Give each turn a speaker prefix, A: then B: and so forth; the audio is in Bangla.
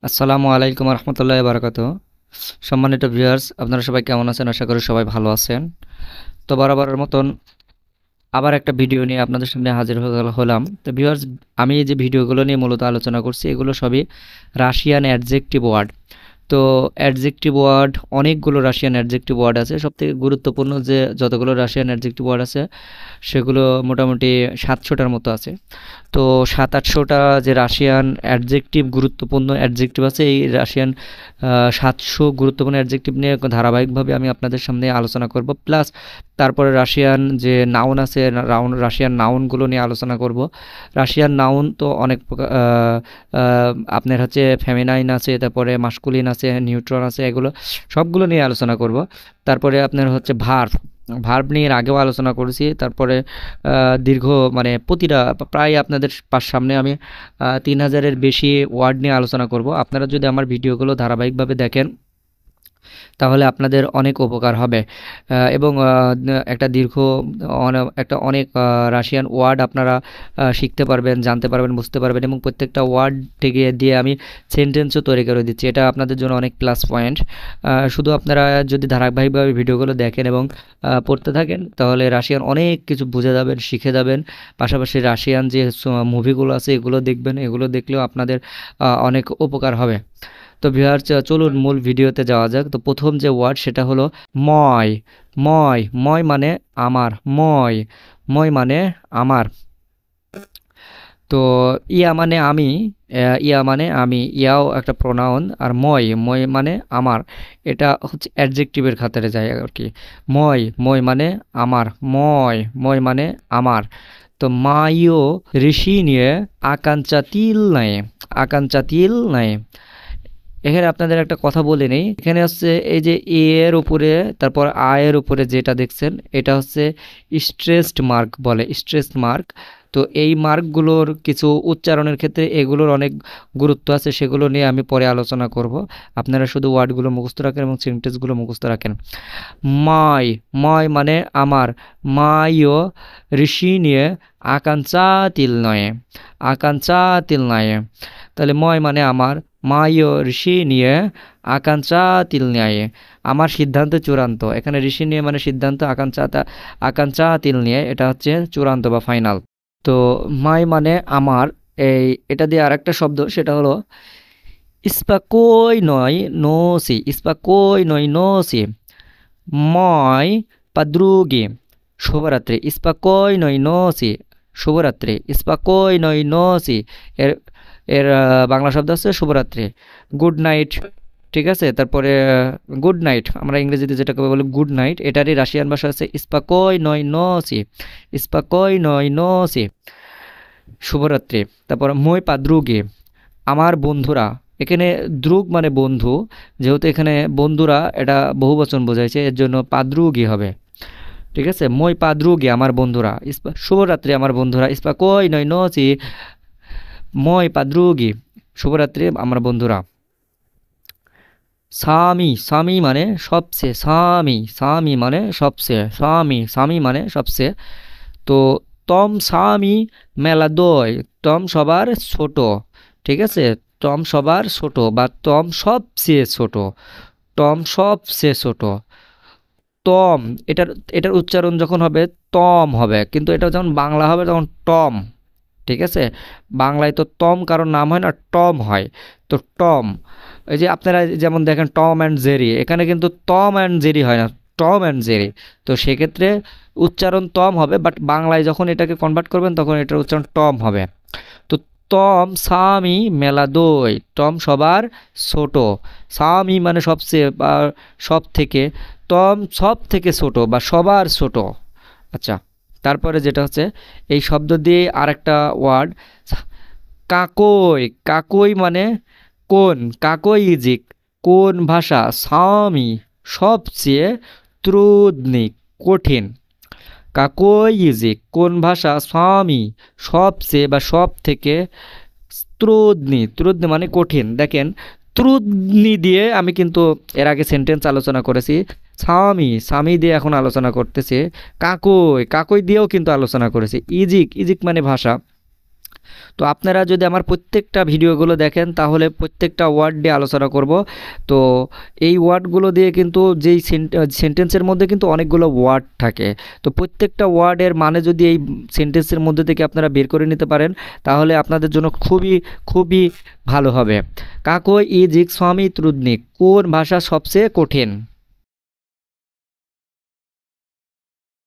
A: আসসালামু আলাইকুম রহমতুল্লাহ বারাকাতুহু। সম্মানিত ভিউয়ার্স, আপনারা সবাই কেমন আছেন? আশা করি সবাই ভালো আছেন। তো বরাবরের মতন আবার একটা ভিডিও নিয়ে আপনাদের সামনে হাজির হলাম। তো ভিউয়ার্স, আমি এই যে ভিডিওগুলো নিয়ে মূলত আলোচনা করছি, এগুলো সবই রাশিয়ান অ্যাডজেক্টিভ ওয়ার্ড। তো অ্যাডজেক্টিভ ওয়ার্ড অনেকগুলো রাশিয়ান অ্যাডজেক্টিভ ওয়ার্ড আছে। সবথেকে গুরুত্বপূর্ণ যে যতগুলো রাশিয়ান অ্যাডজেক্টিভ ওয়ার্ড আছে সেগুলো মোটামুটি 700টার মতো আছে। তো 700-800টা যে রাশিয়ান অ্যাডজেক্টিভ গুরুত্বপূর্ণ অ্যাডজেক্টিভ আছে, এই রাশিয়ান 700 গুরুত্বপূর্ণ অ্যাডজেক্টিভ নিয়ে ধারাবাহিকভাবে আমি আপনাদের সামনে আলোচনা করব। প্লাস তারপরে রাশিয়ান যে নাউন আছে, রাশিয়ান নাউনগুলো নিয়ে আলোচনা করব। রাশিয়ান নাউন তো অনেক প্রকার, আপনার হচ্ছে ফেমিনাইন আছে, তারপরে মাস্কুলিন আছে, নিউট্রন আছে, এগুলো সবগুলো নিয়ে আলোচনা করব। তারপরে আপনার হচ্ছে ভার্ব, ভার্ব নিয়ে এর আগেও আলোচনা করেছি। তারপরে দীর্ঘ মানে প্রতিটা প্রায় আপনাদের সামনে আমি 3000-এর বেশি ওয়ার্ড নিয়ে আলোচনা করব। আপনারা যদি আমার ভিডিওগুলো ধারাবাহিকভাবে দেখেন তাহলে আপনাদের অনেক উপকার হবে। এবং একটা দীর্ঘ একটা অনেক রাশিয়ান ওয়ার্ড আপনারা শিখতে পারবেন, জানতে পারবেন, বুঝতে পারবেন, এবং প্রত্যেকটা ওয়ার্ড থেকে দিয়ে আমি সেন্টেন্সও তৈরি করে দিচ্ছি। এটা আপনাদের জন্য অনেক প্লাস পয়েন্ট। শুধু আপনারা যদি ধারাবাহিকভাবে ভিডিওগুলো দেখেন এবং পড়তে থাকেন তাহলে রাশিয়ান অনেক কিছু বুঝে যাবেন, শিখে যাবেন। পাশাপাশি রাশিয়ান যে মুভিগুলো আছে এগুলো দেখবেন, এগুলো দেখলেও আপনাদের অনেক উপকার হবে। তো ভিউয়ার্স, চলুন মূল ভিডিওতে যাওয়া যাক। তো প্রথম যে ওয়ার্ড সেটা হলো ময়। ময়, ময় মানে আমার। ময়, ময় মানে আমার। তো ইয়া মানে আমি, ইয়া মানে আমি, ইয়াও একটা প্রোনাউন। আর ময়, ময় মানে আমার, এটা হচ্ছে অ্যাডজেক্টিভের খাতিরে যায় আর কি। ময়, ময় মানে আমার। ময়, ময় মানে আমার। তো মাইও ঋষি নিয়ে আকাঞ্চাতিল নাই। আকাঞ্চাতিল নাই। এখানে আপনাদের একটা কথা বলে নেই, এখানে হচ্ছে এই যে এ এর উপরে তারপর আ এর উপরে যেটা দেখছেন এটা হচ্ছে স্ট্রেসড মার্ক বলে, স্ট্রেসড মার্ক। তো এই মার্কগুলোর কিছু উচ্চারণের ক্ষেত্রে এগুলোর অনেক গুরুত্ব আছে, সেগুলো নিয়ে আমি পরে আলোচনা করব। আপনারা শুধু ওয়ার্ডগুলো মুখস্থ রাখেন এবং সেন্টেন্সগুলো মুখস্থ রাখেন। মাই, মাই মানে আমার। মাইও ঋষি নিয়ে আকাঞ্চা তিল নয়। আকাঞ্চা তিল নয়। তাহলে ময় মানে আমার, মাইও ঋষি নিয়ে আকাঞ্চা তিল নিয়ে, আমার সিদ্ধান্ত চূড়ান্ত। এখানে ঋষি নিয়ে মানে সিদ্ধান্ত, আকাঞ্চা তিল নিয়ে এটা হচ্ছে চূড়ান্ত বা ফাইনাল। তো মাই মানে আমার, এই এটা দিয়ে আরেকটা শব্দ সেটা হলো স্পাকোই নয় নোসি। স্পাকোই নয় নোসি। ময় পাদ্রুগি। শুভরাত্রি। স্পাকোই নয় নোসি। শুভরাত্রি। স্পাকোই নয় নোসি। এর এর বাংলা শব্দ হচ্ছে শুভরাত্রি, গুড নাইট। ঠিক আছে, তারপরে গুড নাইট আমরা ইংরেজিতে যেটাকে বলি গুড নাইট, এটারই রাশিয়ান ভাষা আছে স্পাকোই নয় নোসি। স্পাকোই নয় নোসি, শুভরাত্রি। তারপর মই পাদ্রুগে, আমার বন্ধুরা। এখানে দ্রুগ মানে বন্ধু, যেহেতু এখানে বন্ধুরা এটা বহুবচন বোঝাইছে এর জন্য পাদ্রুগি হবে। ঠিক আছে, মই পাদ্রুগি আমার বন্ধুরা। শুভরাত্রি আমার বন্ধুরা। স্পাকোই নয় নোসি মই পাদ্রুগি, শুভরাত্রি আমার বন্ধুরা। সামি, সামি মানে সবচেয়ে। সামি, সামি মানে সবচেয়ে। সামি, সামি মানে সবচেয়ে। তো টম সামি মেলাদয়, টম সবার ছোট। ঠিক আছে, টম সবার ছোট বা টম সবচেয়ে ছোট। টম সবচেয়ে ছোট। টম, এটার এটার উচ্চারণ যখন হবে টম হবে, কিন্তু এটা যখন বাংলা হবে তখন টম। ঠিক আছে, বাংলায় তো টম কারোর নাম হয় না, টম হয়। তো টম, এই যে আপনারা যেমন দেখেন টম অ্যান্ড জেরি, এখানে কিন্তু টম অ্যান্ড জেরি হয় না, টম অ্যান্ড জেরি। তো সেক্ষেত্রে উচ্চারণ টম হবে, বাট বাংলায় যখন এটাকে কনভার্ট করবেন তখন এটার উচ্চারণ টম হবে। তো টম সামি মেলা দই, টম সবার ছোট। সামি মানে সবচেয়ে বা সব থেকে, টম সব থেকে ছোট বা সবার ছোট। আচ্ছা, তারপরে যেটা হচ্ছে এই শব্দ দিয়ে আরেকটা ওয়ার্ড কাকই। কাকই মানে কোন। কাকই ইজিক কোন ভাষা। সামি সবচেয়ে, ত্রুদনি কঠিন। কাকই ইজিক কোন ভাষা, স্বামী সবচেয়ে বা সব থেকে, ত্রুদনি, ত্রুদনি মানে কঠিন। দেখেন ত্রুদনি দিয়ে আমি কিন্তু এর আগে সেন্টেন্স আলোচনা করেছি, স্বামী, স্বামী দিয়ে এখন আলোচনা করতেছে। কাকই, কাকই দিয়েও কিন্তু আলোচনা করেছি। ইজিক, ইজিক মানে ভাষা। তো আপনারা যদি আমার প্রত্যেকটা ভিডিওগুলো দেখেন তাহলে প্রত্যেকটা ওয়ার্ড দিয়ে আলোচনা করব। তো এই ওয়ার্ডগুলো দিয়ে কিন্তু যেই সেন্টেন্সের মধ্যে কিন্তু অনেকগুলো ওয়ার্ড থাকে, তো প্রত্যেকটা ওয়ার্ডের মানে যদি এই সেন্টেন্সের মধ্যে থেকে আপনারা বের করে নিতে পারেন তাহলে আপনাদের জন্য খুবই খুবই ভালো হবে। কাকই ইজিক স্বামী ত্রুদনিক, কোন ভাষা সবচেয়ে কঠিন?